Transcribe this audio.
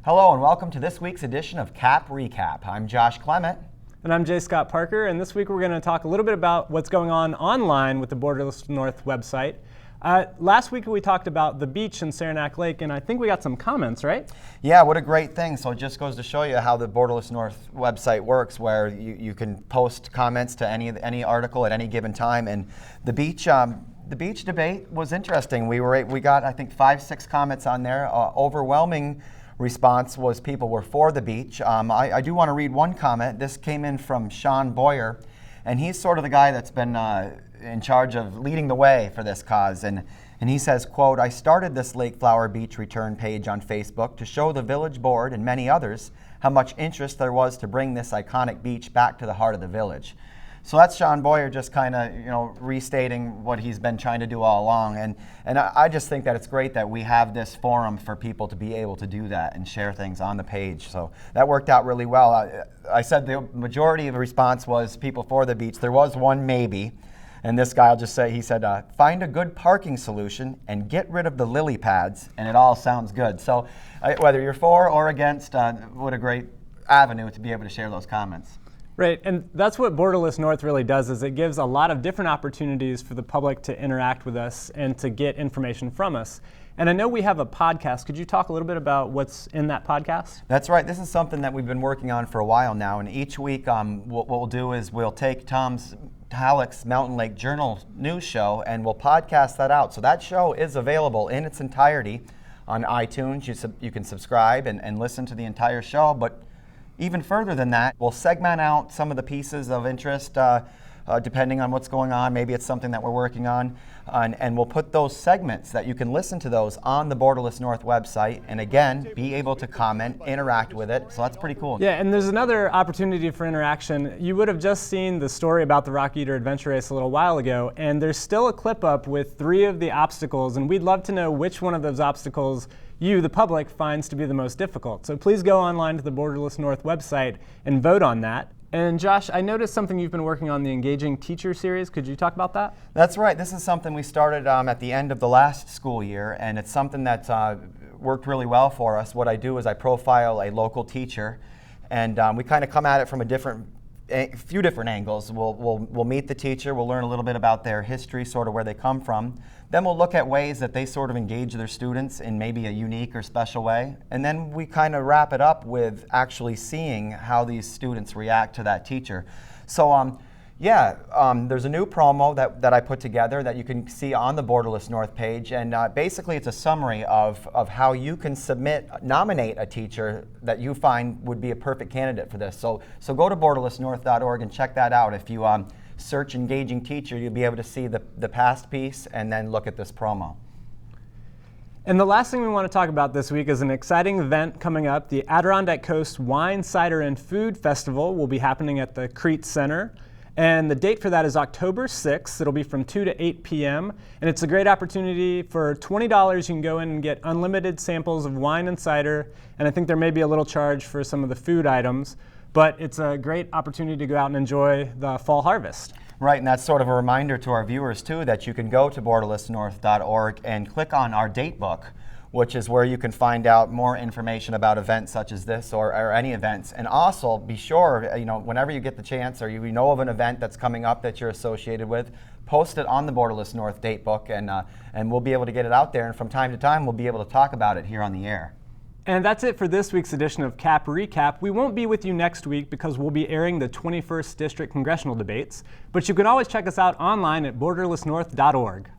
Hello and welcome to this week's edition of CAP Recap. I'm Josh Clement. And I'm J. Scott Parker, and this week we're going to talk a little bit about what's going on online with the Borderless North website. Last week we talked about the beach in Saranac Lake, and I think we got some comments, right? Yeah, what a great thing. So it just goes to show you how the Borderless North website works, where you can post comments to any article at any given time. And the beach debate was interesting. We got, I think, 5-6 comments on there. Overwhelming response was people were for the beach. I do want to read one comment. This came in from Sean Boyer, and he's sort of the guy that's been in charge of leading the way for this cause. And he says, quote, "I started this Lake Flower Beach return page on Facebook to show the village board and many others how much interest there was to bring this iconic beach back to the heart of the village." So that's Sean Boyer just kind of, restating what he's been trying to do all along. And I just think that it's great that we have this forum for people to be able to do that and share things on the page. So that worked out really well. I said the majority of the response was people for the beach. There was one maybe. And this guy, I'll just say, he said, find a good parking solution and get rid of the lily pads, and it all sounds good. So whether you're for or against, what a great avenue to be able to share those comments. Right, and that's what Borderless North really does, is it gives a lot of different opportunities for the public to interact with us and to get information from us. And I know we have a podcast. Could you talk a little bit about what's in that podcast? That's right. This is something that we've been working on for a while now. And each week what we'll do is we'll take Tom Halleck's Mountain Lake Journal news show and we'll podcast that out. So that show is available in its entirety on iTunes. You can subscribe and listen to the entire show. But even further than that, we'll segment out some of the pieces of interest depending on what's going on. Maybe it's something that we're working on. And we'll put those segments that you can listen to those on the Borderless North website. And again, be able to comment, interact with it. So that's pretty cool. Yeah, and there's another opportunity for interaction. You would have just seen the story about the Rock Eater Adventure Race a little while ago. And there's still a clip up with 3 of the obstacles. And we'd love to know which one of those obstacles you, the public, finds to be the most difficult. So please go online to the Borderless North website and vote on that. And Josh, I noticed something you've been working on, the Engaging Teacher series. Could you talk about that? That's right. This is something we started at the end of the last school year, and it's something that's worked really well for us. What I do is I profile a local teacher, and we kind of come at it from a few different angles. We'll meet the teacher, we'll learn a little bit about their history, sort of where they come from. Then we'll look at ways that they sort of engage their students in maybe a unique or special way. And then we kind of wrap it up with actually seeing how these students react to that teacher. So there's a new promo that I put together that you can see on the Borderless North page. And basically it's a summary of how you can nominate a teacher that you find would be a perfect candidate for this. So go to borderlessnorth.org and check that out. If you search Engaging Teacher, you'll be able to see the past piece and then look at this promo. And the last thing we want to talk about this week is an exciting event coming up. The Adirondack Coast Wine, Cider, and Food Festival will be happening at the Crete Center. And the date for that is October 6th. It'll be from 2 to 8 p.m. And it's a great opportunity. For $20, you can go in and get unlimited samples of wine and cider. And I think there may be a little charge for some of the food items. But it's a great opportunity to go out and enjoy the fall harvest. Right, and that's sort of a reminder to our viewers, too, that you can go to borderlessnorth.org and click on our date book, which is where you can find out more information about events such as this or any events. And also be sure, whenever you get the chance or you know of an event that's coming up that you're associated with, post it on the Borderless North date book and we'll be able to get it out there. And from time to time, we'll be able to talk about it here on the air. And that's it for this week's edition of CAP Recap. We won't be with you next week because we'll be airing the 21st District Congressional debates, but you can always check us out online at borderlessnorth.org.